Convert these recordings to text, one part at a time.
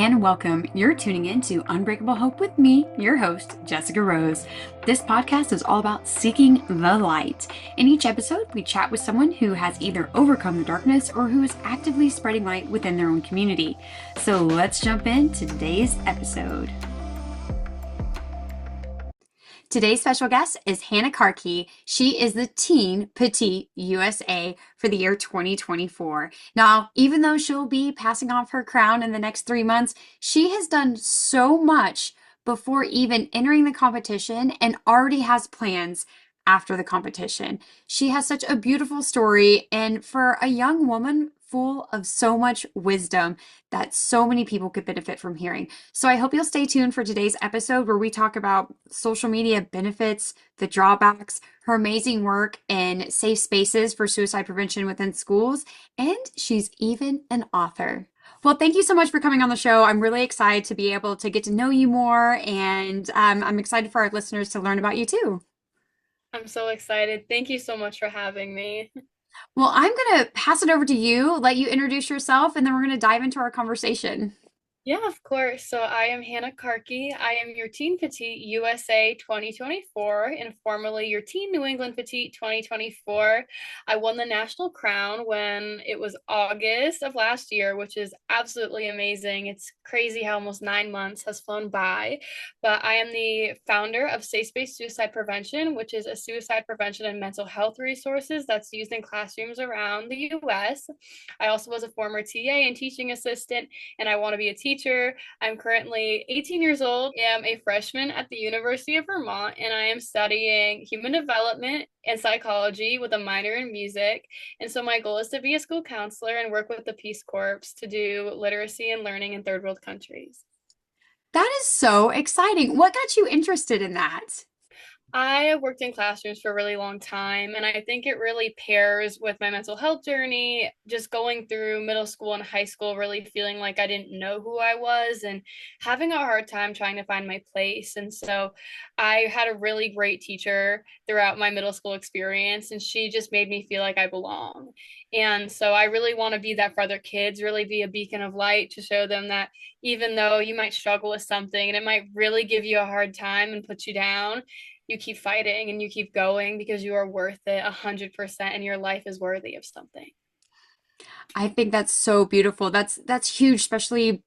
and welcome. You're tuning in to Unbreakable Hope with me, your host, Jessica Rose. This podcast is all about seeking the light. In each episode, we chat with someone who has either overcome the darkness or who is actively spreading light within their own community. So let's jump into today's episode. Today's special guest is Hannah Karki. She is the Teen Petite USA for the year 2024. Now, even though she'll be passing off her crown in the next 3 months, she has done so much before even entering the competition and already has plans after the competition. She has such a beautiful story, and for a young woman, full of so much wisdom that so many people could benefit from hearing. So I hope you'll stay tuned for today's episode where we talk about social media benefits, the drawbacks, her amazing work in safe spaces for suicide prevention within schools, and she's even an author. Well, thank you so much for coming on the show. I'm really excited to be able to get to know you more, and I'm excited for our listeners to learn about you too. I'm so excited. Thank you so much for having me. Well, I'm going to pass it over to you, let you introduce yourself, and then we're going to dive into our conversation. Yeah, of course. So I am Hannah Karki. I am your Teen Petite USA 2024 and formerly your Teen New England Petite 2024. I won the national crown when it was August of last year, which is absolutely amazing. It's crazy how almost 9 months has flown by. But I am the founder of Safe Space Suicide Prevention, which is a suicide prevention and mental health resources that's used in classrooms around the US. I also was a former TA and teaching assistant, and I want to be a teacher. I'm currently 18 years old. I am a freshman at the University of Vermont, and I am studying human development and psychology with a minor in music. And so my goal is to be a school counselor and work with the Peace Corps to do literacy and learning in third world countries. That is so exciting. What got you interested in that? I have worked in classrooms for a really long time, and I think it really pairs with my mental health journey, just going through middle school and high school, really feeling like I didn't know who I was and having a hard time trying to find my place. And so I had a really great teacher throughout my middle school experience, and she just made me feel like I belong. And so I really want to be that for other kids, really be a beacon of light to show them that even though you might struggle with something and it might really give you a hard time and put you down, you keep fighting and you keep going because you are worth it 100% and your life is worthy of something. I think that's so beautiful. That's huge, especially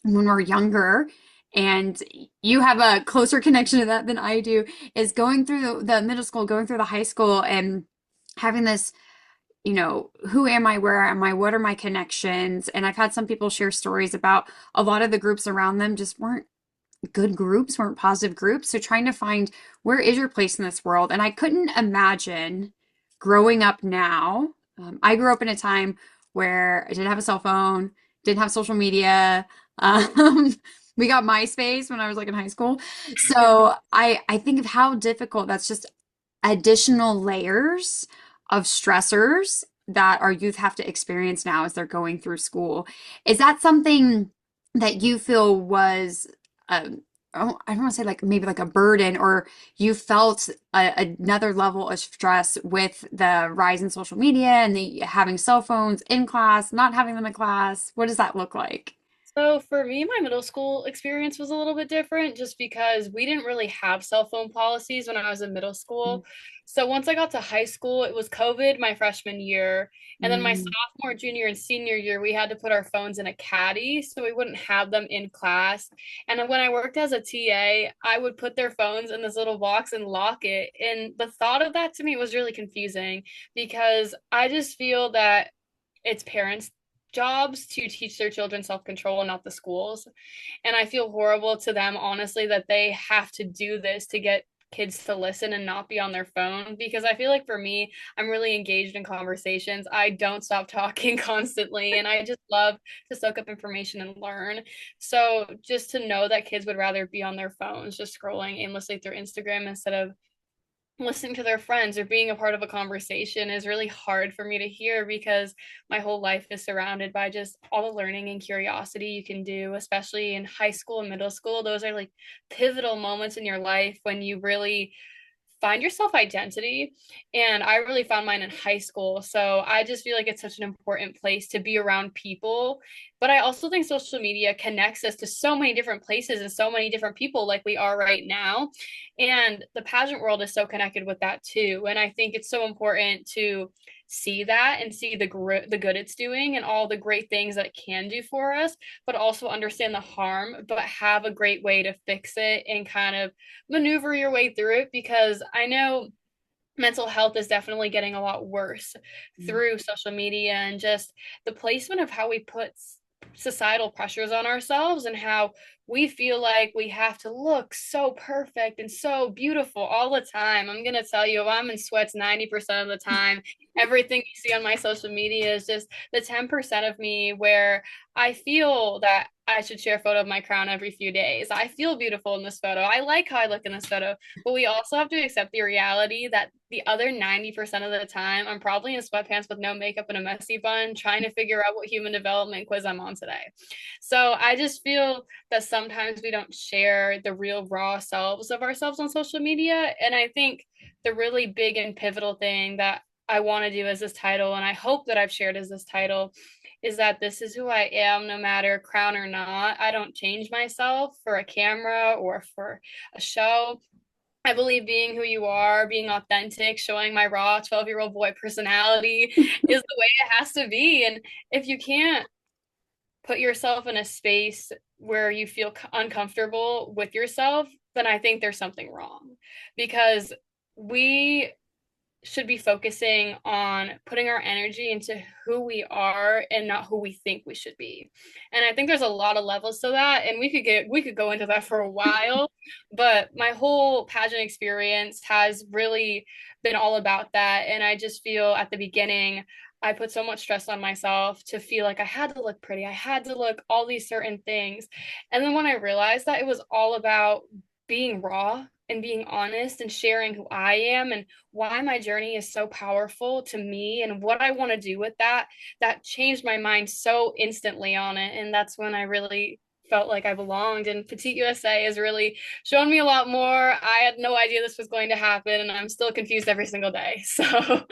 when we're younger. And you have a closer connection to that than I do, is going through the middle school, going through the high school and having this, who am I? Where am I? What are my connections? And I've had some people share stories about a lot of the groups around them just weren't good groups, weren't positive groups. So trying to find where is your place in this world. And I couldn't imagine growing up now. I grew up in a time where I didn't have a cell phone, didn't have social media. Um, we got MySpace when I was like in high school. So I think of how difficult that's just additional layers of stressors that our youth have to experience now as they're going through school. Is that something that you feel was oh, I don't want to say like maybe like a burden, or you felt another level of stress with the rise in social media and the having cell phones in class, not having them in class? What does that look like? So for me, my middle school experience was a little bit different just because we didn't really have cell phone policies when I was in middle school. So once I got to high school, it was COVID my freshman year. And then my Mm. sophomore, junior, and senior year, we had to put our phones in a caddy so we wouldn't have them in class. And then when I worked as a TA, I would put their phones in this little box and lock it. And the thought of that to me was really confusing because I just feel that it's parents' jobs to teach their children self-control and not the schools. And I feel horrible to them, honestly, that they have to do this to get kids to listen and not be on their phone, because I feel like for me, I'm really engaged in conversations. I don't stop talking constantly and I just love to soak up information and learn. So just to know that kids would rather be on their phones just scrolling aimlessly through Instagram instead of listening to their friends or being a part of a conversation is really hard for me to hear because my whole life is surrounded by just all the learning and curiosity you can do, especially in high school and middle school. Those are like pivotal moments in your life when you really find your self identity. And I really found mine in high school. So I just feel like it's such an important place to be around people But I also think social media connects us to so many different places and so many different people like we are right now. And the pageant world is so connected with that too. And I think it's so important to see that and see the good it's doing and all the great things that it can do for us, but also understand the harm, but have a great way to fix it and kind of maneuver your way through it, because I know mental health is definitely getting a lot worse through social media and just the placement of how we put societal pressures on ourselves and how we feel like we have to look so perfect and so beautiful all the time. I'm going to tell you, if I'm in sweats 90% of the time, everything you see on my social media is just the 10% of me where I feel that I should share a photo of my crown every few days. I feel beautiful in this photo. I like how I look in this photo. But we also have to accept the reality that the other 90% of the time, I'm probably in sweatpants with no makeup and a messy bun, trying to figure out what human development quiz I'm on today. So I just feel that sometimes we don't share the real raw selves of ourselves on social media. And I think the really big and pivotal thing that I want to do as this title, and I hope that I've shared as this title, is that this is who I am, no matter crown or not. I don't change myself for a camera or for a show. I believe being who you are, being authentic, showing my raw 12-year-old boy personality is the way it has to be. And if you can't put yourself in a space where you feel uncomfortable with yourself, then I think there's something wrong, because we should be focusing on putting our energy into who we are and not who we think we should be. And I think there's a lot of levels to that, and we could go into that for a while, but my whole pageant experience has really been all about that. And I just feel at the beginning I put so much stress on myself to feel like I had to look pretty. I had to look all these certain things. And then when I realized that it was all about being raw and being honest and sharing who I am and why my journey is so powerful to me and what I want to do with that, that changed my mind so instantly on it. And that's when I really felt like I belonged. And Petite USA has really shown me a lot more. I had no idea this was going to happen, and I'm still confused every single day. So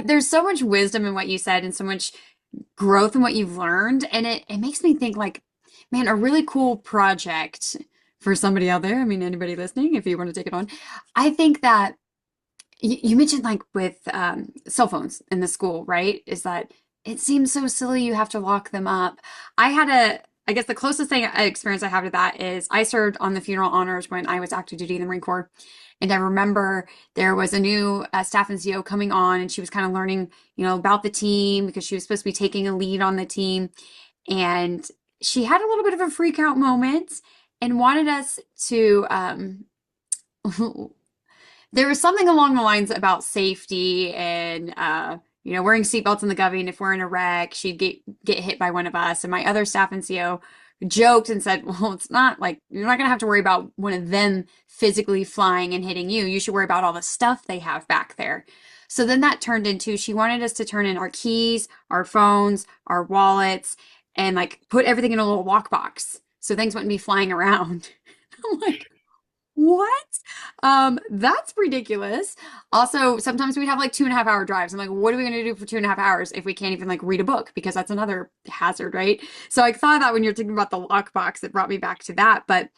There's so much wisdom in what you said and so much growth in what you've learned. And it makes me think like, man, a really cool project for somebody out there. I mean, anybody listening, if you want to take it on. I think that you mentioned like with cell phones in the school, right? Is that it seems so silly you have to lock them up. I guess the closest thing experience I have to that is I served on the funeral honors when I was active duty in the Marine Corps. And I remember there was a new staff NCO coming on, and she was kind of learning, about the team because she was supposed to be taking a lead on the team. And she had a little bit of a freak out moment and wanted us to there was something along the lines about safety and wearing seatbelts in the Govey, and if we're in a wreck, she'd get hit by one of us. And my other staff NCO joked and said, "Well, it's not like you're not gonna have to worry about one of them physically flying and hitting you. You should worry about all the stuff they have back there." So then that turned into she wanted us to turn in our keys, our phones, our wallets, and like put everything in a little lockbox so things wouldn't be flying around. I'm like, what? That's ridiculous. Also, sometimes we'd have like 2.5 hour drives. I'm like, what are we gonna do for 2.5 hours if we can't even like read a book? Because that's another hazard, right? So I thought that when you're thinking about the lockbox, it brought me back to that. But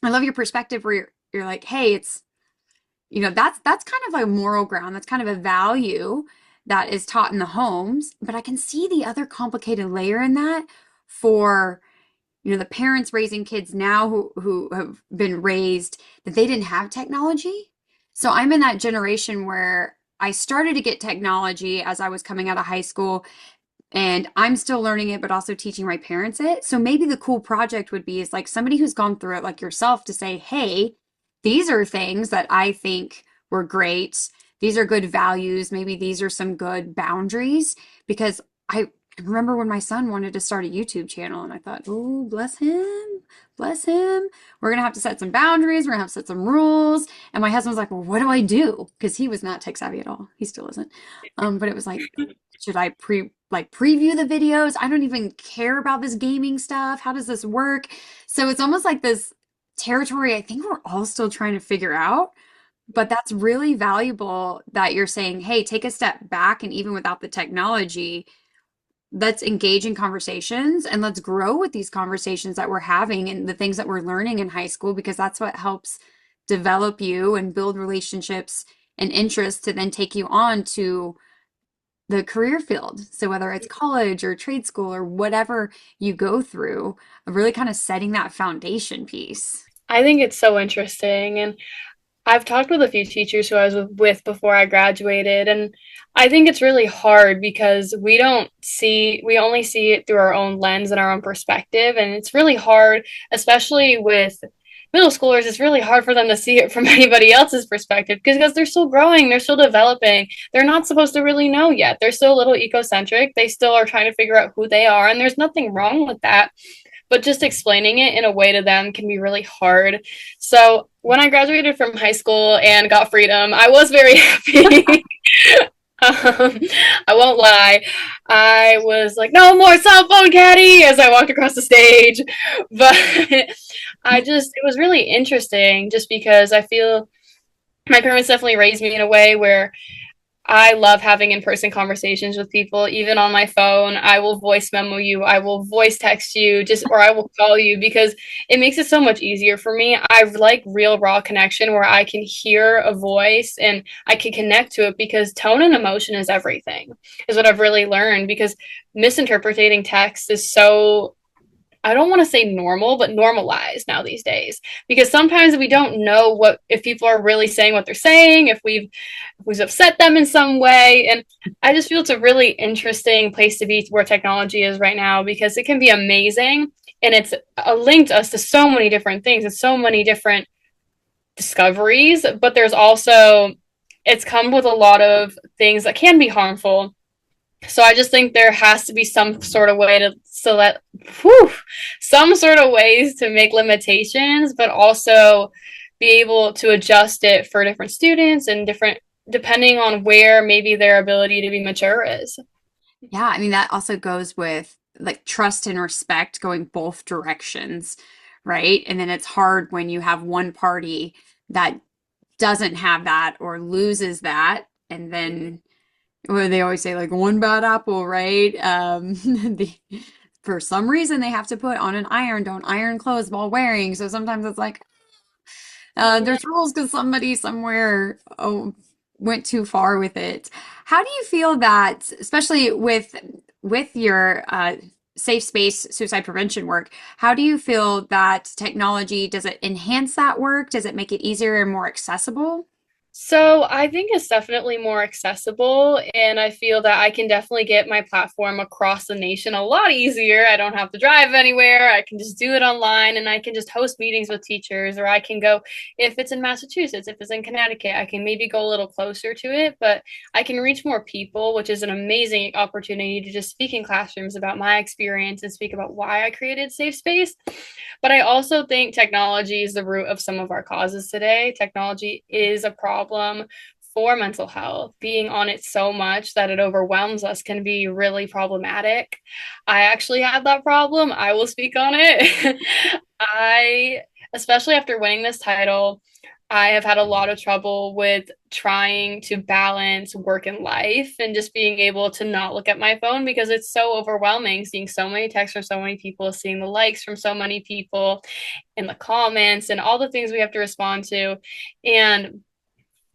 I love your perspective where you're like, hey, it's that's kind of a moral ground. That's kind of a value that is taught in the homes. But I can see the other complicated layer in that for the parents raising kids now who have been raised that they didn't have technology. So I'm in that generation where I started to get technology as I was coming out of high school, and I'm still learning it, but also teaching my parents it. So maybe the cool project would be is like somebody who's gone through it, like yourself, to say, hey, these are things that I think were great. These are good values. Maybe these are some good boundaries. Because I remember when my son wanted to start a YouTube channel, and I thought, oh, bless him, bless him. We're going to have to set some boundaries. We're going to have to set some rules. And my husband was like, well, what do I do? Because he was not tech savvy at all. He still isn't. But it was like, should I preview the videos? I don't even care about this gaming stuff. How does this work? So it's almost like this territory I think we're all still trying to figure out. But that's really valuable that you're saying, hey, take a step back. And even without the technology, let's engage in conversations and let's grow with these conversations that we're having and the things that we're learning in high school, because that's what helps develop you and build relationships and interests to then take you on to the career field. So whether it's college or trade school or whatever you go through, really kind of setting that foundation piece. I think it's so interesting. And I've talked with a few teachers who I was with before I graduated, and I think it's really hard because we only see it through our own lens and our own perspective. And it's really hard, especially with middle schoolers, it's really hard for them to see it from anybody else's perspective because they're still growing, they're still developing. They're not supposed to really know yet. They're still a little ecocentric. They still are trying to figure out who they are, and there's nothing wrong with that, but just explaining it in a way to them can be really hard. So when I graduated from high school and got freedom, I was very happy. um, I won't lie. I was like, no more cell phone caddy as I walked across the stage. But it was really interesting just because I feel my parents definitely raised me in a way where I love having in-person conversations with people, even on my phone. I will voice memo you, I will voice text you, or I will call you because it makes it so much easier for me. I like real raw connection where I can hear a voice and I can connect to it because tone and emotion is everything, is what I've really learned because misinterpreting text is so, I don't want to say normal, but normalized now these days. Because sometimes we don't know what if people are really saying what they're saying, if we've upset them in some way. And I just feel it's a really interesting place to be where technology is right now because it can be amazing and it's linked us to so many different things and so many different discoveries. But there's also it's come with a lot of things that can be harmful, so I just think there has to be some sort of way to whew, some sort of ways to make limitations, but also be able to adjust it for different students and different depending on where maybe their ability to be mature is. Yeah, I mean, that also goes with like trust and respect going both directions, right? And then it's hard when you have one party that doesn't have that or loses that. And then, well, they always say like one bad apple, right? For some reason, they have to put on an iron, don't iron clothes while wearing. So sometimes it's like, Yeah. there's rules because somebody somewhere went too far with it. How do you feel that, especially with your safe space suicide prevention work, how do you feel that technology, does it enhance that work? Does it make it easier and more accessible? So I think it's definitely more accessible, and I feel that I can definitely get my platform across the nation a lot easier. I don't have to drive anywhere. I can just do it online, and I can just host meetings with teachers, or I can go if it's in Massachusetts, if it's in Connecticut, I can maybe go a little closer to it, but I can reach more people, which is an amazing opportunity to just speak in classrooms about my experience and speak about why I created Safe Space. But I also think technology is the root of some of our causes today. Technology is a problem for mental health. Being on it so much that it overwhelms us can be really problematic. I actually had that problem. I will speak on it. I, especially after winning this title, I have had a lot of trouble with trying to balance work and life and just being able to not look at my phone because it's so overwhelming seeing so many texts from so many people, seeing the likes from so many people and the comments and all the things we have to respond to. And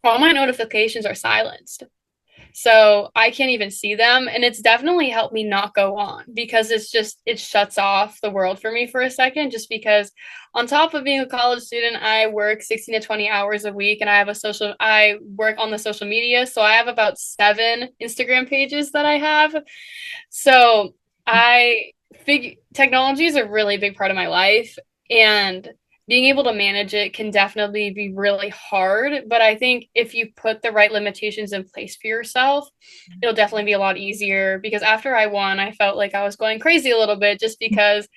all my notifications are silenced. So I can't even see them. And it's definitely helped me not go on because it shuts off the world for me for a second. Just because, on top of being a college student, I work 16 to 20 hours a week and I work on the social media. So I have about 7 Instagram pages that I have. So I figure technology is a really big part of my life. And being able to manage it can definitely be really hard. But I think if you put the right limitations in place for yourself, it'll definitely be a lot easier. Because after I won, I felt like I was going crazy a little bit just because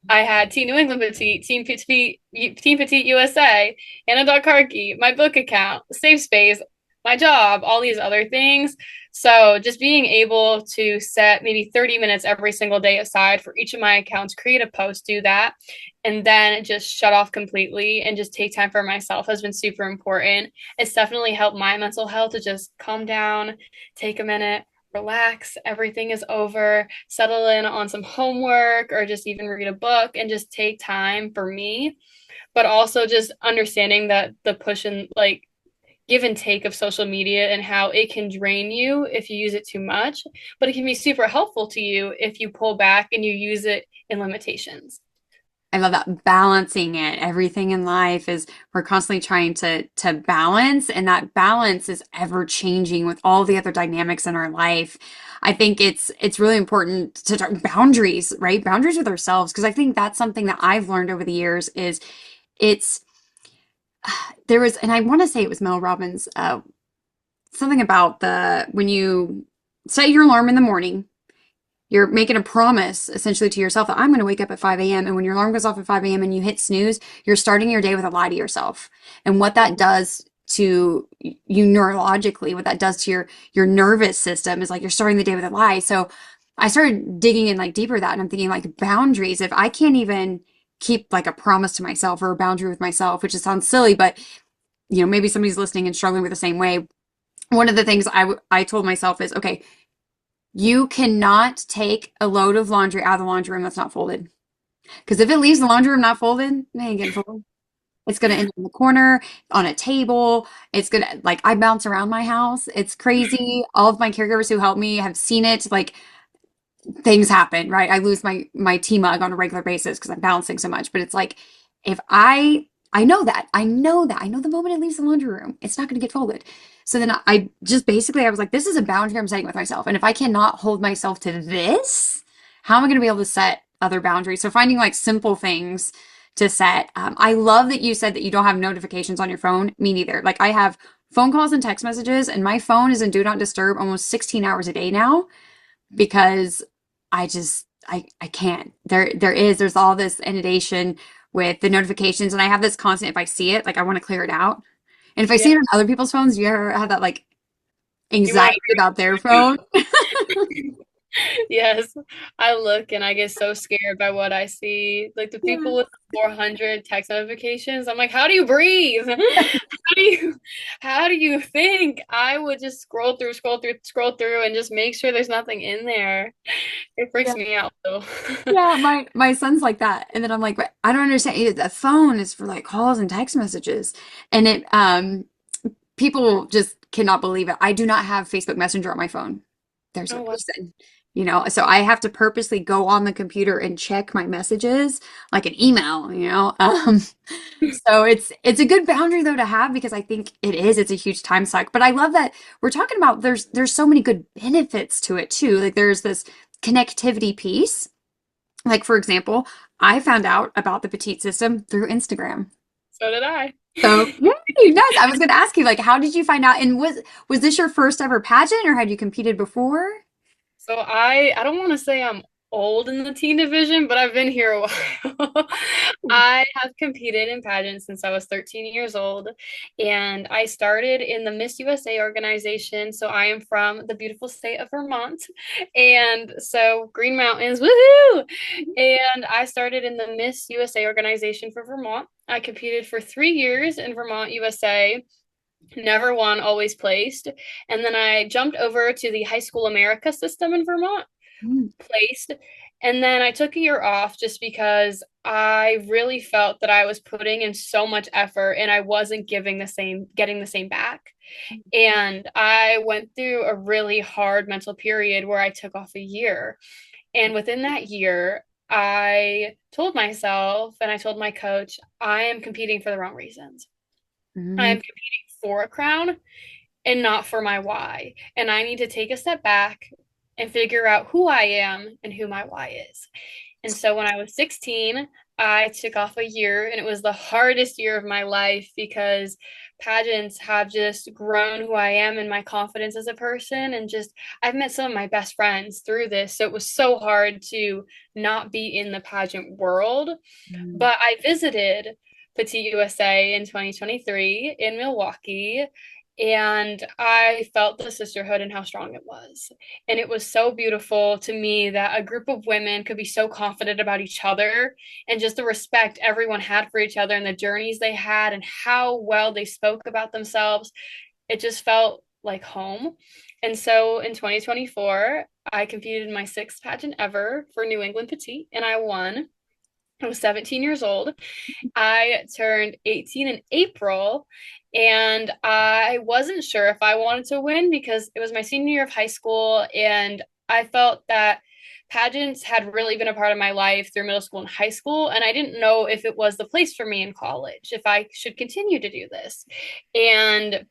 I had Teen New England Petite, Teen Petite USA, Hannah Karki, my book account, Safe Space, my job, all these other things. So just being able to set maybe 30 minutes every single day aside for each of my accounts, create a post, do that, and then just shut off completely and just take time for myself has been super important. It's definitely helped my mental health to just calm down, take a minute, relax, everything is over, settle in on some homework or just even read a book and just take time for me. But also just understanding that the push and like give and take of social media and how it can drain you if you use it too much, but it can be super helpful to you if you pull back and you use it in limitations. I love that balancing it. Everything in life is we're constantly trying to balance, and that balance is ever changing with all the other dynamics in our life. I think it's really important to talk boundaries, right? Boundaries with ourselves, because I think that's something that I've learned over the years is it's there was, and I want to say it was Mel Robbins, something about the when you set your alarm in the morning, you're making a promise essentially to yourself that I'm going to wake up at 5 a.m. And when your alarm goes off at 5 a.m. and you hit snooze, you're starting your day with a lie to yourself. And what that does to you neurologically, what that does to your nervous system is like you're starting the day with a lie. So I started digging in like deeper that and I'm thinking like boundaries. If I can't even keep like a promise to myself or a boundary with myself, which it sounds silly, but maybe somebody's listening and struggling with the same way. One of the things I told myself is, okay, you cannot take a load of laundry out of the laundry room that's not folded. Because if it leaves the laundry room not folded, it ain't getting folded. It's going to end up in the corner, on a table. It's going to, like, I bounce around my house. It's crazy. All of my caregivers who help me have seen it. Like, things happen, right? I lose my tea mug on a regular basis because I'm balancing so much. But it's like if I know that. I know the moment it leaves the laundry room, it's not going to get folded. So then I just basically I was like, this is a boundary I'm setting with myself. And if I cannot hold myself to this, how am I going to be able to set other boundaries? So finding like simple things to set. I love that you said that you don't have notifications on your phone. Me neither. Like I have phone calls and text messages, and my phone is in do not disturb almost 16 hours a day now because I can't. There's all this inundation with the notifications and I have this constant if I see it, like I want to clear it out. And if I see Yeah. it on other people's phones, you ever have that like You want anxiety about their phone? to Yes, I look and I get so scared by what I see. Like the Yeah. people with 400 text notifications, I'm like, how do you breathe? How do you think? I would just scroll through, and just make sure there's nothing in there. It freaks Yeah. me out though. Yeah, my son's like that. And then I'm like, but I don't understand. The phone is for like calls and text messages. And it people just cannot believe it. I do not have Facebook Messenger on my phone. There's a Oh, wow. reason, so I have to purposely go on the computer and check my messages like an email. So it's a good boundary though to have because I think it's a huge time suck. But I love that we're talking about there's so many good benefits to it too. Like there's this connectivity piece. Like for example, I found out about the petite system through Instagram. So did I. So, yay, nice. I was going to ask you, like, how did you find out? And was this your first ever pageant, or had you competed before? So I don't want to say I'm old in the teen division, but I've been here a while. I have competed in pageants since I was 13 years old, and I started in the Miss USA organization. So I am from the beautiful state of Vermont, and so Green Mountains, woohoo! And I started in the Miss USA organization for Vermont. I competed for 3 years in Vermont, USA. Never won, always placed. And then I jumped over to the High School America system in Vermont, Mm, placed. And then I took a year off just because I really felt that I was putting in so much effort and I wasn't getting the same back. And I went through a really hard mental period where I took off a year. And within that year, I told myself and I told my coach, I am competing for the wrong reasons. I am mm, competing for a crown and not for my why. And I need to take a step back and figure out who I am and who my why is. And so when I was 16, I took off a year, and it was the hardest year of my life because pageants have just grown who I am and my confidence as a person. And just, I've met some of my best friends through this. So it was so hard to not be in the pageant world. mm. But I visited Petite USA in 2023 in Milwaukee, and I felt the sisterhood and how strong it was. And it was so beautiful to me that a group of women could be so confident about each other and just the respect everyone had for each other and the journeys they had and how well they spoke about themselves. It just felt like home. And so in 2024, I competed in my sixth pageant ever for New England Petite, and I won. I was 17 years old. I turned 18 in April, and I wasn't sure if I wanted to win because it was my senior year of high school, and I felt that pageants had really been a part of my life through middle school and high school, and I didn't know if it was the place for me in college, if I should continue to do this. And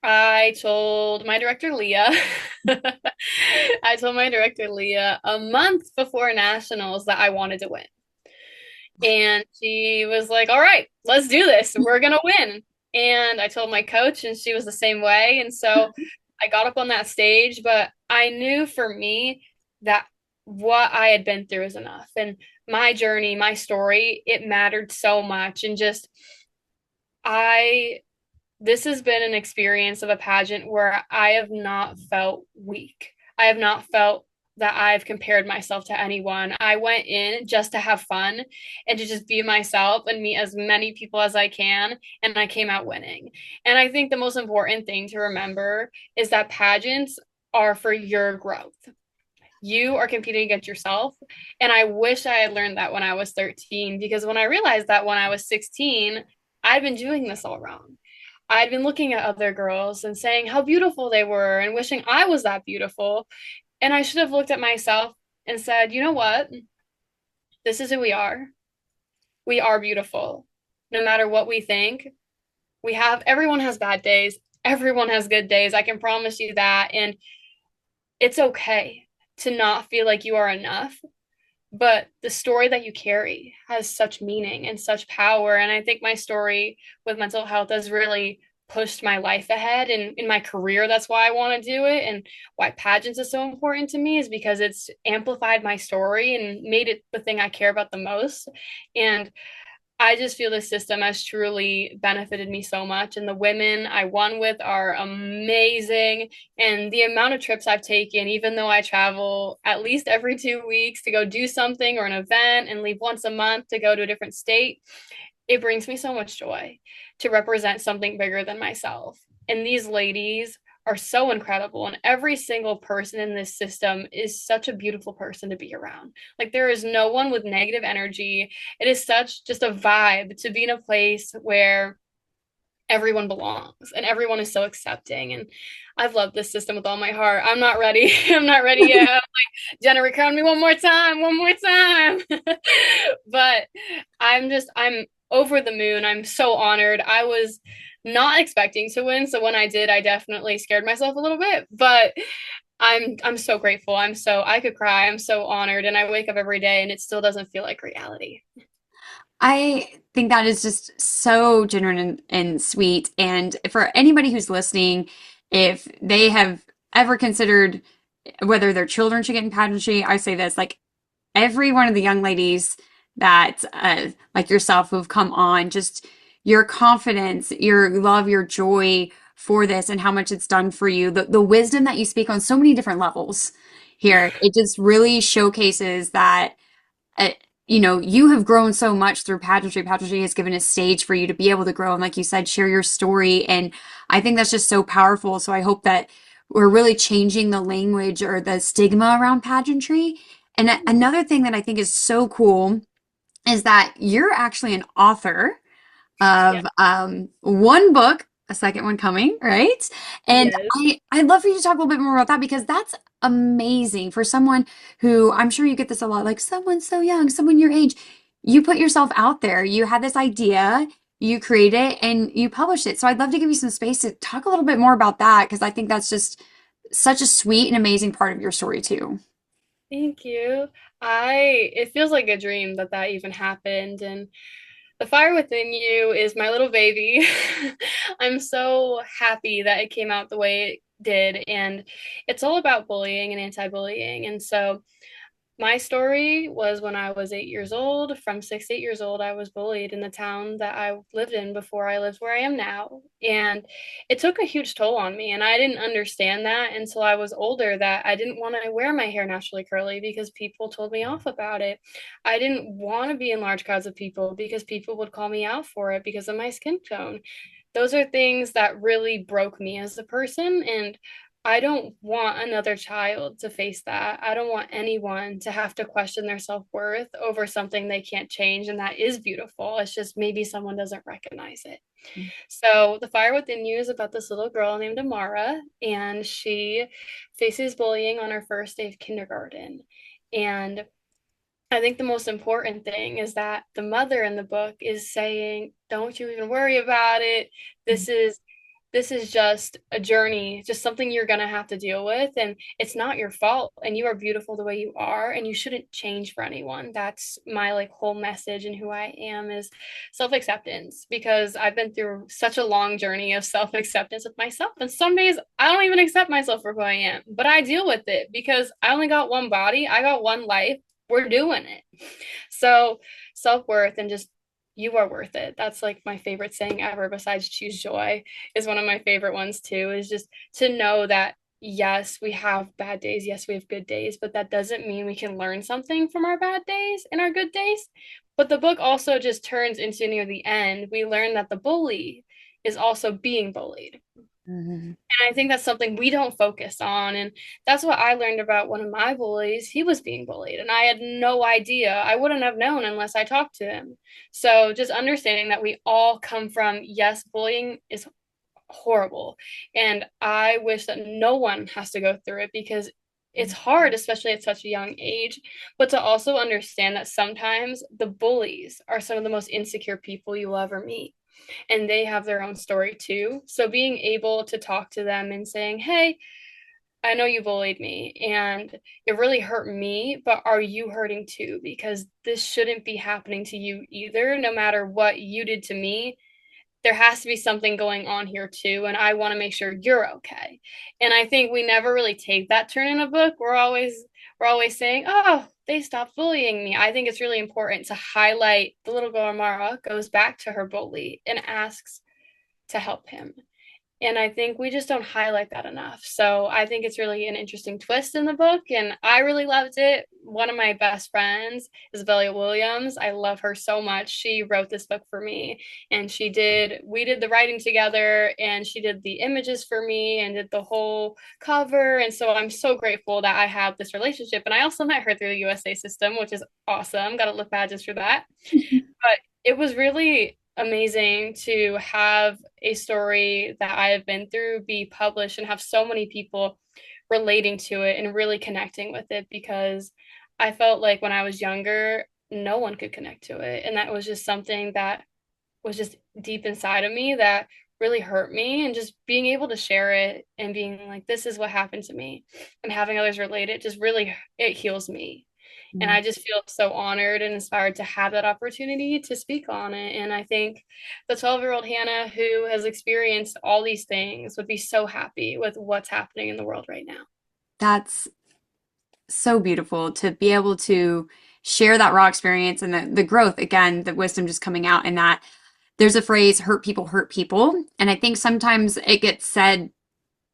I told my director, Leah, I told my director, Leah, a month before nationals that I wanted to win. And she was like, all right, let's do this. We're going to win. And I told my coach, and she was the same way. And so I got up on that stage, but I knew for me that what I had been through is enough. And my journey, my story, it mattered so much. And just, I, this has been an experience of a pageant where I have not felt weak. I have not felt that I've compared myself to anyone. I went in just to have fun and to just be myself and meet as many people as I can. And I came out winning. And I think the most important thing to remember is that pageants are for your growth. You are competing against yourself. And I wish I had learned that when I was 13, because when I realized that when I was 16, I'd been doing this all wrong. I'd been looking at other girls and saying how beautiful they were and wishing I was that beautiful. And I should have looked at myself and said, you know what? This is who we are. We are beautiful. No matter what we think, everyone has bad days. Everyone has good days. I can promise you that. And it's okay to not feel like you are enough. But the story that you carry has such meaning and such power. And I think my story with mental health has really pushed my life ahead, and in my career. That's why I want to do it, and why pageants is so important to me is because it's amplified my story and made it the thing I care about the most. And I just feel this system has truly benefited me so much. And the women I won with are amazing. And the amount of trips I've taken, even though I travel at least every 2 weeks to go do something or an event and leave once a month to go to a different state, it brings me so much joy to represent something bigger than myself. And these ladies are so incredible. And every single person in this system is such a beautiful person to be around. Like, there is no one with negative energy. It is such just a vibe to be in a place where everyone belongs and everyone is so accepting. And I've loved this system with all my heart. I'm not ready. I'm not ready yet. I'm like, Jenna, crown me one more time, one more time. But I'm over the moon. I'm so honored. I was not expecting to win. So when I did, I definitely scared myself a little bit, but I'm so grateful. I could cry. I'm so honored. And I wake up every day and it still doesn't feel like reality. I think that is just so genuine and sweet. And for anybody who's listening, if they have ever considered whether their children should get in pageantry, I say this, like every one of the young ladies that, like yourself, who've come on, just your confidence, your love, your joy for this and how much it's done for you, the wisdom that you speak on so many different levels here, it just really showcases that uh, you have grown so much through pageantry. Pageantry has given a stage for you to be able to grow and, like you said, share your story. And I think that's just so powerful. So I hope that we're really changing the language or the stigma around pageantry. And another thing that I think is so cool is that you're actually an author Yeah. of one book, a second one coming, right? And Yes. I'd love for you to talk a little bit more about that because that's amazing for someone who I'm sure you get this a lot, like someone so young, someone your age. You put yourself out there. You had this idea, you create it, and you publish it. So I'd love to give you some space to talk a little bit more about that because I think that's just such a sweet and amazing part of your story too. Thank you. It feels like a dream that that even happened. And the fire within you is my little baby. I'm so happy that it came out the way it did. And it's all about bullying and anti-bullying. And so my story was when I was 8 years old. From 6 to 8 years old, I was bullied in the town that I lived in before I lived where I am now. And it took a huge toll on me. And I didn't understand that until I was older, that I didn't want to wear my hair naturally curly because people told me off about it. I didn't want to be in large crowds of people because people would call me out for it because of my skin tone. Those are things that really broke me as a person. And I don't want another child to face that. I don't want anyone to have to question their self-worth over something they can't change, and that is beautiful. It's just maybe someone doesn't recognize it. So, The Fire Within You is about this little girl named Amara, and she faces bullying on her first day of kindergarten. And I think the most important thing is that the mother in the book is saying, "Don't you even worry about it. This is this is just a journey, just something you're going to have to deal with, and it's not your fault, and you are beautiful the way you are, and you shouldn't change for anyone." That's my like whole message, and who I am is self-acceptance, because I've been through such a long journey of self-acceptance with myself, and some days I don't even accept myself for who I am, but I deal with it because I only got one body, I got one life, we're doing it. So self-worth and just you are worth it. That's like my favorite saying ever, besides choose joy, is one of my favorite ones too, is just to know that yes, we have bad days, yes, we have good days, but that doesn't mean we can learn something from our bad days and our good days. But the book also just turns into, near the end, we learn that the bully is also being bullied. Mhm. And I think that's something we don't focus on. And that's what I learned about one of my bullies. He was being bullied, and I had no idea. I wouldn't have known unless I talked to him. So just understanding that we all come from, yes, bullying is horrible. And I wish that no one has to go through it, because it's hard, especially at such a young age. But to also understand that sometimes the bullies are some of the most insecure people you will ever meet, and they have their own story too. So being able to talk to them and saying, "Hey, I know you bullied me and it really hurt me, but are you hurting too? Because this shouldn't be happening to you either. No matter what you did to me, there has to be something going on here too, and I want to make sure you're okay." And I think we never really take that turn in a book. We're always saying, "Oh, they stopped bullying me." I think it's really important to highlight the little girl Mara goes back to her bully and asks to help him. And I think we just don't highlight that enough. So I think it's really an interesting twist in the book, and I really loved it. One of my best friends, Isabella Williams, I love her so much. She wrote this book for me, and we did the writing together, and she did the images for me and did the whole cover. And so I'm so grateful that I have this relationship. And I also met her through the USA system, which is awesome. Got to look badges for that. But it was really amazing to have a story that I have been through be published and have so many people relating to it and really connecting with it, because I felt like when I was younger, no one could connect to it. And that was just something that was just deep inside of me that really hurt me. And just being able to share it and being like, this is what happened to me, and having others relate it, just really, it heals me. And I just feel so honored and inspired to have that opportunity to speak on it. And I think the 12-year-old Hannah who has experienced all these things would be so happy with what's happening in the world right now. That's so beautiful to be able to share that raw experience and the growth, again, the wisdom just coming out. And that there's a phrase, hurt people hurt people. And I think sometimes it gets said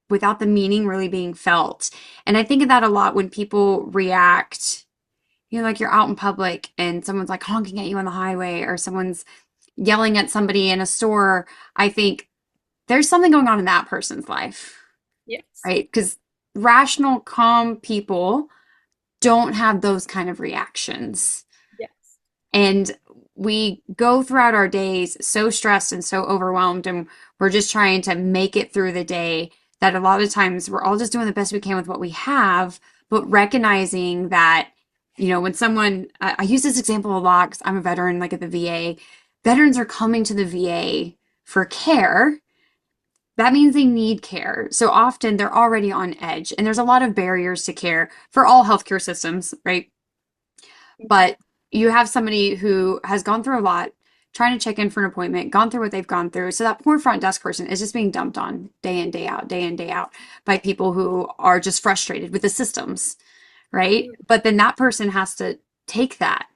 without the meaning really being felt. And I think of that a lot when people react, like you're out in public and someone's like honking at you on the highway, or someone's yelling at somebody in a store. I think there's something going on in that person's life, Yes. right? Because rational, calm people don't have those kind of reactions. Yes. And we go throughout our days so stressed and so overwhelmed, and we're just trying to make it through the day, that a lot of times we're all just doing the best we can with what we have, but recognizing that, when someone, I use this example a lot because I'm a veteran, like at the VA, veterans are coming to the VA for care. That means they need care. So often they're already on edge, and there's a lot of barriers to care for all healthcare systems, right? Mhm. But you have somebody who has gone through a lot, trying to check in for an appointment, gone through what they've gone through. So that poor front desk person is just being dumped on day in, day out, day in, day out by people who are just frustrated with the systems, right? Mhm. But then that person has to take that.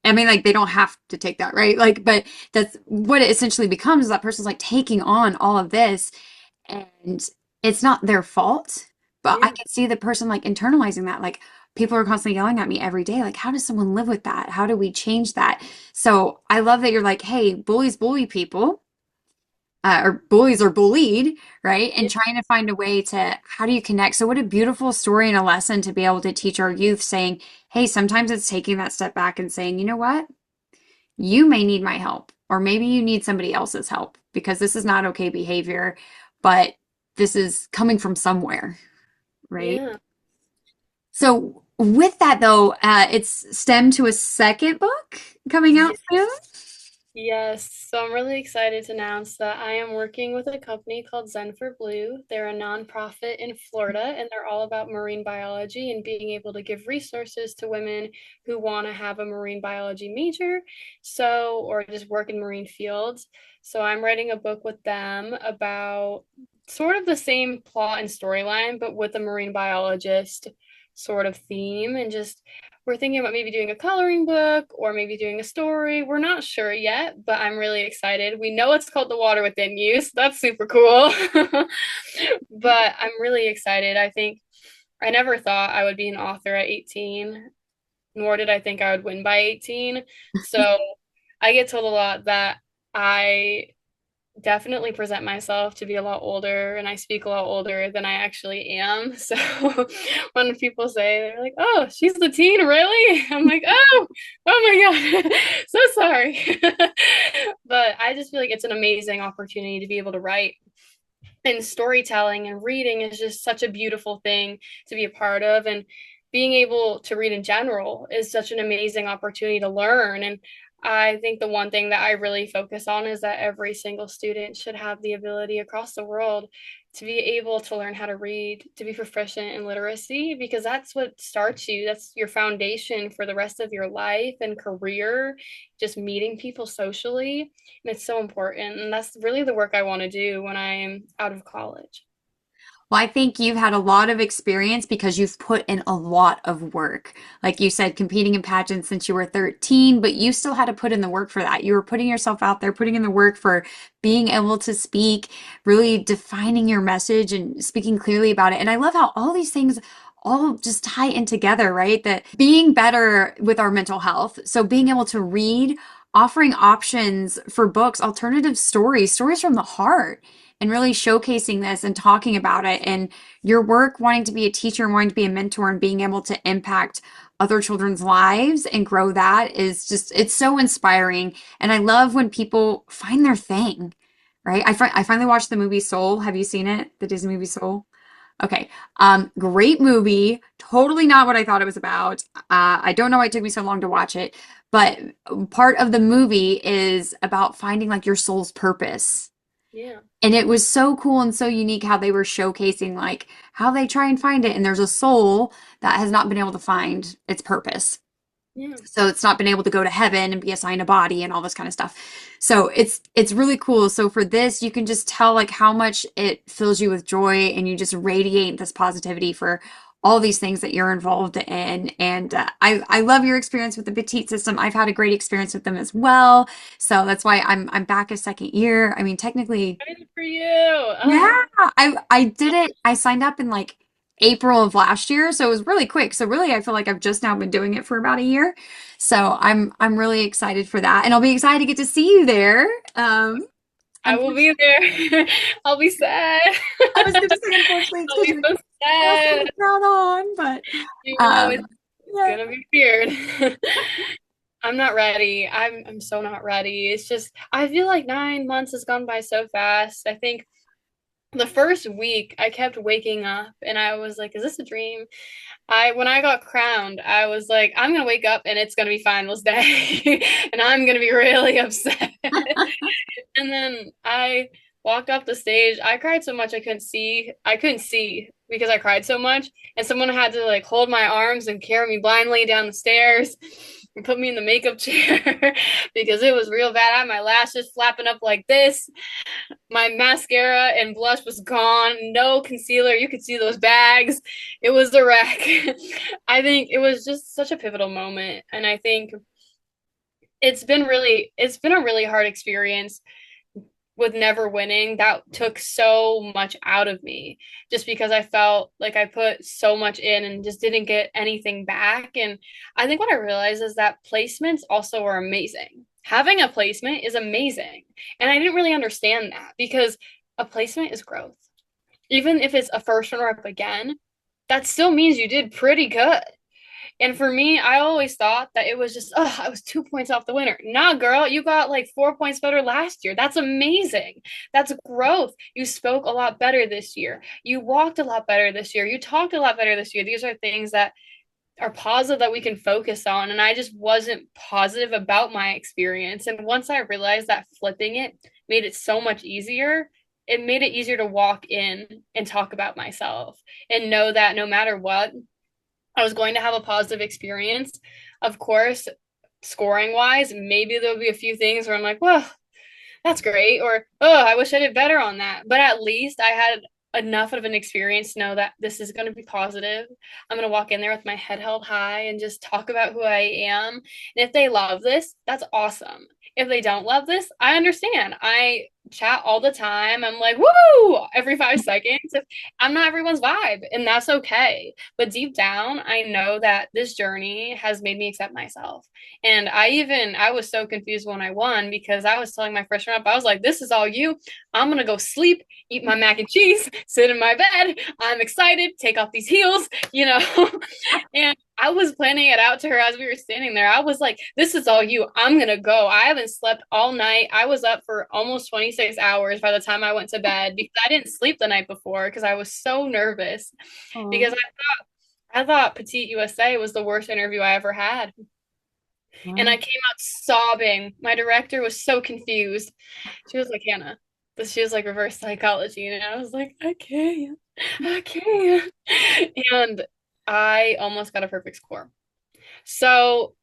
I mean, like, they don't have to take that, right? Like, but that's what it essentially becomes, is that person's like taking on all of this, and it's not their fault. But I Yeah. can see the person like internalizing that. Like, people are constantly yelling at me every day. Like, how does someone live with that? How do we change that? So I love that you're like, hey, bullies bully people. or bullies are bullied, right? Yeah. And trying to find a way to how do you connect? So, what a beautiful story and a lesson to be able to teach our youth saying, hey, sometimes it's taking that step back and saying, you know what? You may need my help, or maybe you need somebody else's help because this is not okay behavior, but this is coming from somewhere, right? Yeah. So, with that though, it's stemmed to a second book coming out soon. Yes, so I'm really excited to announce that I am working with a company called Zen for Blue. They're a nonprofit in Florida, and they're all about marine biology and being able to give resources to women who want to have a marine biology major, so or just work in marine fields. So I'm writing a book with them about sort of the same plot and storyline, but with a marine biologist sort of theme, and just we're thinking about maybe doing a coloring book or maybe doing a story. We're not sure yet, but I'm really excited. We know it's called The Water Within You, so that's super cool. But I'm really excited. I think I never thought I would be an author at 18, nor did I think I would win by 18. So I get told a lot that I definitely present myself to be a lot older and I speak a lot older than I actually am. So when people say they're like, "Oh, she's the teen, really?" I'm like, "Oh, oh my God." So sorry. But I just feel like it's an amazing opportunity to be able to write, and storytelling and reading is just such a beautiful thing to be a part of, and being able to read in general is such an amazing opportunity to learn. And I think the one thing that I really focus on is that every single student should have the ability across the world to be able to learn how to read, to be proficient in literacy, because that's what starts you. That's your foundation for the rest of your life and career, just meeting people socially. And it's so important. And that's really the work I want to do when I'm out of college. Well, I think you've had a lot of experience because you've put in a lot of work. Like you said, competing in pageants since you were 13, but you still had to put in the work for that. You were putting yourself out there, putting in the work for being able to speak, really defining your message and speaking clearly about it. And I love how all these things all just tie in together, right? That being better with our mental health. So being able to read, offering options for books, alternative stories, stories from the heart and really showcasing this and talking about it and your work wanting to be a teacher and wanting to be a mentor and being able to impact other children's lives and grow that is just it's so inspiring and I love when people find their thing, right? I finally watched the movie Soul. Have you seen it, the Disney movie Soul? Okay. Great movie, totally not what I thought it was about. I don't know why it took me so long to watch it, but part of the movie is about finding like your soul's purpose. Yeah. And it was so cool and so unique how they were showcasing like how they try and find it. And there's a soul that has not been able to find its purpose. Yeah. So it's not been able to go to heaven and be assigned a body and all this kind of stuff. So it's really cool. So for this, you can just tell like how much it fills you with joy and you just radiate this positivity for all these things that you're involved in. And I love your experience with the Petite system. I've had a great experience with them as well. So that's why I'm back a second year. I mean, technically, Excited for you. Oh, yeah, I did it. I signed up in like April of last year, so it was really quick. So really, I feel like I've just now been doing it for about a year. So I'm really excited for that, and I'll be excited to get to see you there. I will be Unfortunately, there. I'll be sad. I was going to say unfortunately it's I'll because be you're so passing sad. the crown on, but You know, it's um, yeah. gonna be weird. I'm not ready. I'm so not ready. It's just I feel like 9 months has gone by so fast. I think the first week I kept waking up and I was like, is this a dream? I when I got crowned, I was like, I'm gonna wake up and it's gonna be finals day and I'm gonna be really upset. And then I walked off the stage. I cried so much I couldn't see. I couldn't see because I cried so much. And someone had to like hold my arms and carry me blindly down the stairs and put me in the makeup chair because it was real bad. I had my lashes flapping up like this. My mascara and blush was gone. No concealer. You could see those bags. It was a wreck. I think it was just such a pivotal moment. And I think it's been a really hard experience with never winning. That took so much out of me just because I felt like I put so much in and just didn't get anything back. And I think what I realized is that placements also are amazing. having a placement is amazing. And I didn't really understand that because a placement is growth. Even if it's a first runner up again, that still means you did pretty good. And for me, I always thought that it was just, oh, I was 2 points off the winner. Nah, girl, you got like 4 points better last year. That's amazing. That's growth. You spoke a lot better this year. You walked a lot better this year. You talked a lot better this year. These are things that are positive that we can focus on. And I just wasn't positive about my experience. And once I realized that flipping it made it so much easier, it made it easier to walk in and talk about myself and know that no matter what, I was going to have a positive experience. Of course, scoring wise, maybe there'll be a few things where I'm like, well, that's great, or oh, I wish I did better on that. But at least I had enough of an experience to know that this is going to be positive. I'm going to walk in there with my head held high and just talk about who I am. And if they love this, that's awesome. If they don't love this, I understand. I chat all the time. I'm like, woo, every 5 seconds. I'm not everyone's vibe, and that's okay. But deep down, I know that this journey has made me accept myself. And I was so confused when I won because I was telling my first run up, I was like, this is all you. I'm going to go sleep, eat my mac and cheese, sit in my bed. I'm excited, take off these heels, you know. And I was planning it out to her as we were standing there. I was like, this is all you. I'm going to go. I haven't slept all night. I was up for almost 26 hours by the time I went to bed because I didn't sleep the night before because I was so nervous because Oh, I thought Petite USA was the worst interview I ever had. And I wow. came out sobbing. My director was so confused. She was like, Hannah, this she was like reverse psychology. And I was like, I can't. I can't. And I almost got a perfect score. So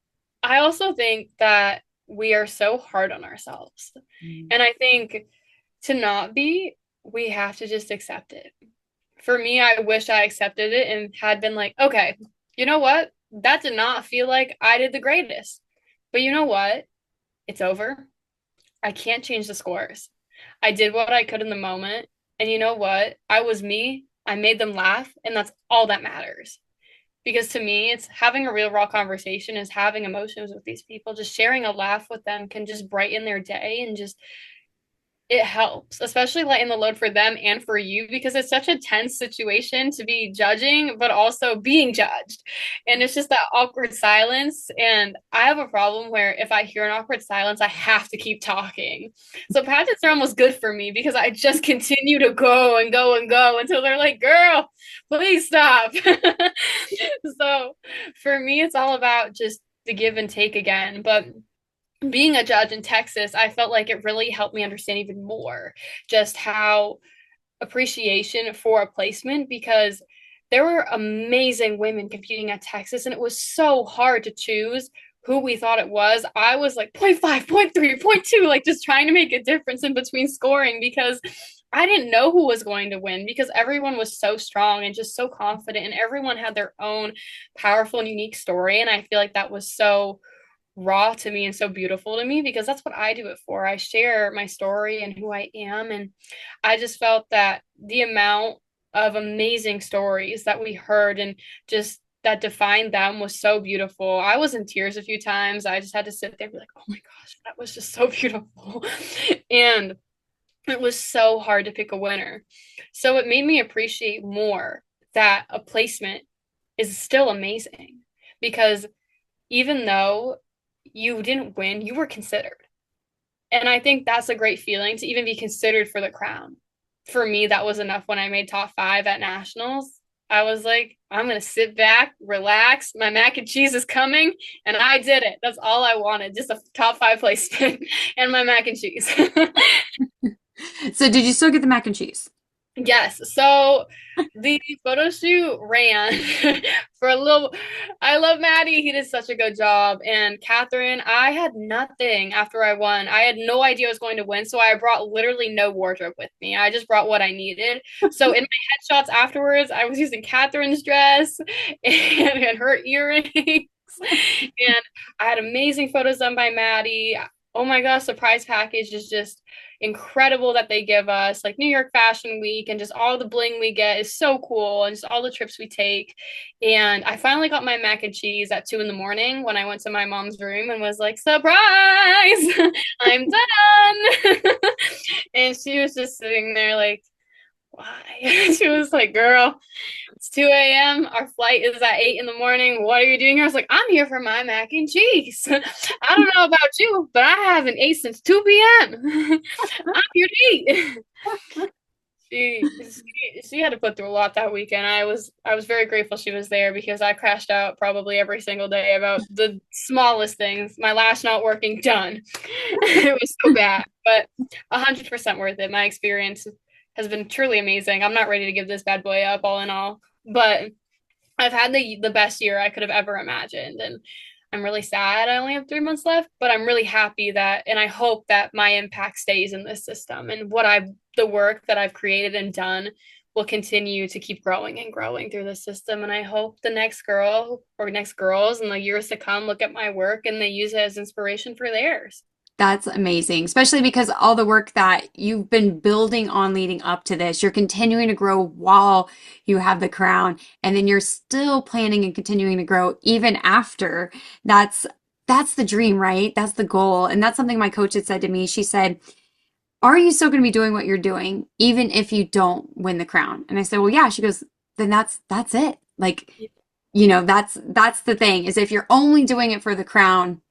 I also think that we are so hard on ourselves. Mm. And I think to not be, we have to just accept it. For me, I wish I accepted it and had been like, okay, you know what? That did not feel like I did the greatest. But you know what? It's over. I can't change the scores. I did what I could in the moment. And you know what? I was me. I made them laugh. And that's all that matters. Because to me, it's having a real raw conversation, is having emotions with these people. Just sharing a laugh with them can just brighten their day and just it helps, especially lighten the load for them and for you because it's such a tense situation to be judging, but also being judged. And it's just that awkward silence. And I have a problem where if I hear an awkward silence, I have to keep talking. So pageants are almost good for me because I just continue to go and go and go until they're like, girl, please stop. So for me, it's all about just the give and take again. But being a judge in Texas, I felt like it really helped me understand even more just how appreciation for a placement because there were amazing women competing at Texas and it was so hard to choose who we thought it was. I was like 0.5, 0.3, 0.2, like just trying to make a difference in between scoring because I didn't know who was going to win because everyone was so strong and just so confident and everyone had their own powerful and unique story. And I feel like that was so raw to me and so beautiful to me because that's what I do it for. I share my story and who I am. And I just felt that the amount of amazing stories that we heard and just that defined them was so beautiful. I was in tears a few times. I just had to sit there and be like, oh my gosh, that was just so beautiful. And it was so hard to pick a winner. So it made me appreciate more that a placement is still amazing because even though you didn't win, you were considered. And I think that's a great feeling to even be considered for the crown. For me, that was enough when I made top 5 at nationals. I was like, I'm going to sit back, relax. My mac and cheese is coming. And I did it. That's all I wanted, just a top 5 placement and my mac and cheese. So did you still get the mac and cheese? Yes. So the photo shoot ran for a little. I love Maddie. He did such a good job. And Catherine, I had nothing after I won. I had no idea I was going to win. So I brought literally no wardrobe with me. I just brought what I needed. So in my headshots afterwards, I was using Catherine's dress and her earrings. And I had amazing photos done by Maddie. Oh my gosh, surprise package is just incredible that they give us. Like New York Fashion Week and just all the bling we get is so cool, and just all the trips we take. And I finally got my mac and cheese at 2 in the morning when I went to my mom's room and was like, surprise, I'm done. And she was just sitting there like, why? She was like, girl, it's 2 a.m. Our flight is at 8 in the morning. What are you doing here? I was like, I'm here for my mac and cheese. I don't know about you, but I haven't ate since 2 p.m. I'm here to eat. She had to put through a lot that weekend. I was very grateful she was there because I crashed out probably every single day about the smallest things. My lash not working, done. It was so bad, but 100% worth it. My experience has been truly amazing. I'm not ready to give this bad boy up all in all, but I've had the best year I could have ever imagined, and I'm really sad I only have 3 months left, but I'm really happy that, and I hope that my impact stays in this system, and the work that I've created and done will continue to keep growing and growing through the system. And I hope the next girl or next girls in the years to come look at my work and they use it as inspiration for theirs. That's amazing, especially because all the work that you've been building on leading up to this, you're continuing to grow while you have the crown, and then you're still planning and continuing to grow even after. That's that's the dream, right? That's the goal. And that's something my coach had said to me. She said, "Are you still going to be doing what you're doing even if you don't win the crown?" And I said, "Well, yeah." She goes, "Then that's it. Like, that's the thing is if you're only doing it for the crown,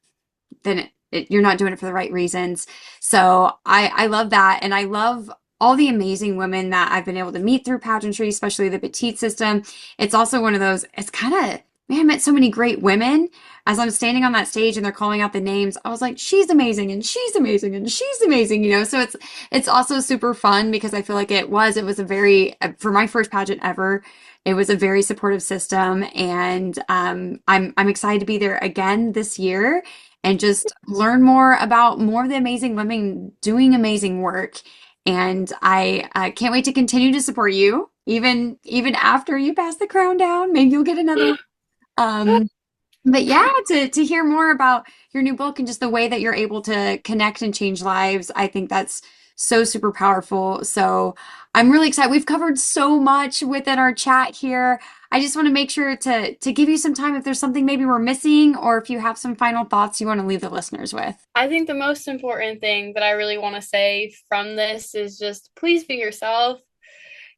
then you're not doing it for the right reasons." So I love that. And I love all the amazing women that I've been able to meet through pageantry, especially the petite system. It's also one of those, it's kind of, man, I met so many great women as I'm standing on that stage and they're calling out the names. I was like, she's amazing and she's amazing and she's amazing, So it's also super fun because I feel like it was a very, for my first pageant ever, it was a very supportive system. And I'm excited to be there again this year and just learn more about more of the amazing women doing amazing work. And I can't wait to continue to support you, even after you pass the crown down. Maybe you'll get another one. Um, but yeah, to hear more about your new book and just the way that you're able to connect and change lives, I think that's so super powerful. So I'm really excited. We've covered so much within our chat here. I just want to make sure to give you some time if there's something maybe we're missing or if you have some final thoughts you want to leave the listeners with. I think the most important thing that I really want to say from this is just please be yourself.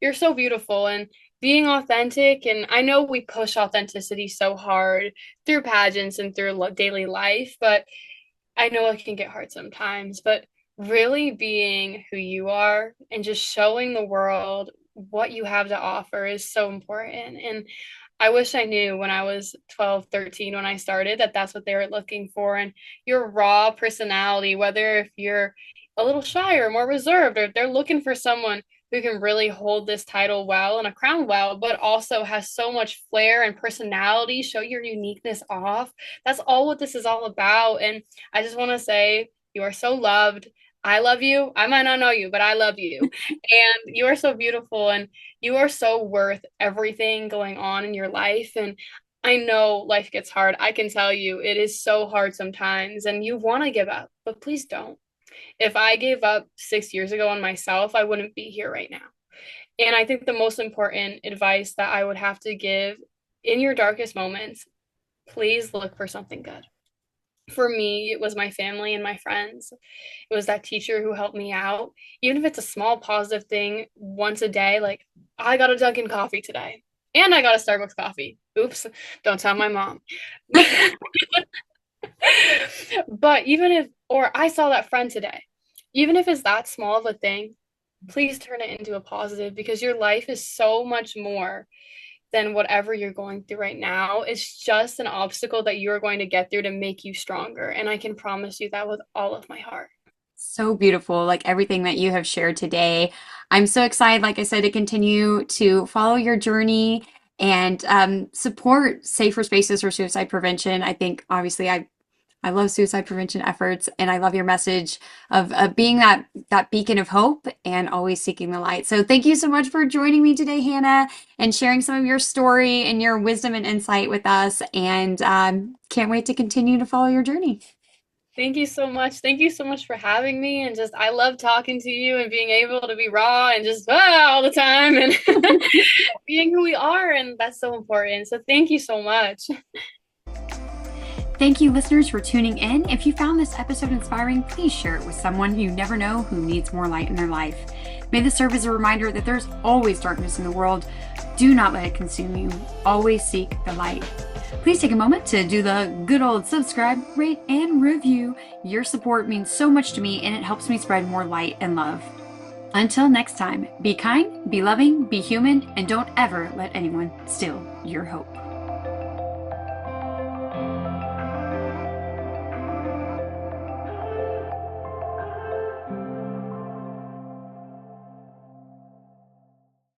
You're so beautiful, and being authentic. And I know we push authenticity so hard through pageants and through daily life, but I know it can get hard sometimes. But really being who you are and just showing the world what you have to offer is so important. And I wish I knew when I was 12, 13, when I started, that that's what they were looking for. And your raw personality, whether if you're a little shy or more reserved, or if they're looking for someone who can really hold this title well and a crown well, but also has so much flair and personality, show your uniqueness off. That's all what this is all about. And I just want to say, you are so loved. I love you. I might not know you, but I love you. And you are so beautiful. And you are so worth everything going on in your life. And I know life gets hard. I can tell you it is so hard sometimes, and you want to give up, but please don't. If I gave up 6 years ago on myself, I wouldn't be here right now. And I think the most important advice that I would have to give in your darkest moments, please look for something good. For me, it was my family and my friends. It was that teacher who helped me out. Even if it's a small positive thing once a day, like I got a Dunkin' coffee today and I got a Starbucks coffee. Oops, don't tell my mom. But even if, or I saw that friend today, even if it's that small of a thing, please turn it into a positive because your life is so much more than whatever you're going through right now. It's just an obstacle that you're going to get through to make you stronger. And I can promise you that with all of my heart. So beautiful, like everything that you have shared today. I'm so excited, like I said, to continue to follow your journey and support safer spaces for suicide prevention. I think obviously I love suicide prevention efforts, and I love your message of being that beacon of hope and always seeking the light. So thank you so much for joining me today, Hannah, and sharing some of your story and your wisdom and insight with us. And can't wait to continue to follow your journey. Thank you so much. Thank you so much for having me. And just, I love talking to you and being able to be raw and just all the time and being who we are. And that's so important. So thank you so much. Thank you, listeners, for tuning in. If you found this episode inspiring, please share it with someone you never know who needs more light in their life. May this serve as a reminder that there's always darkness in the world. Do not let it consume you. Always seek the light. Please take a moment to do the good old subscribe, rate, and review. Your support means so much to me, and it helps me spread more light and love. Until next time, be kind, be loving, be human, and don't ever let anyone steal your hope.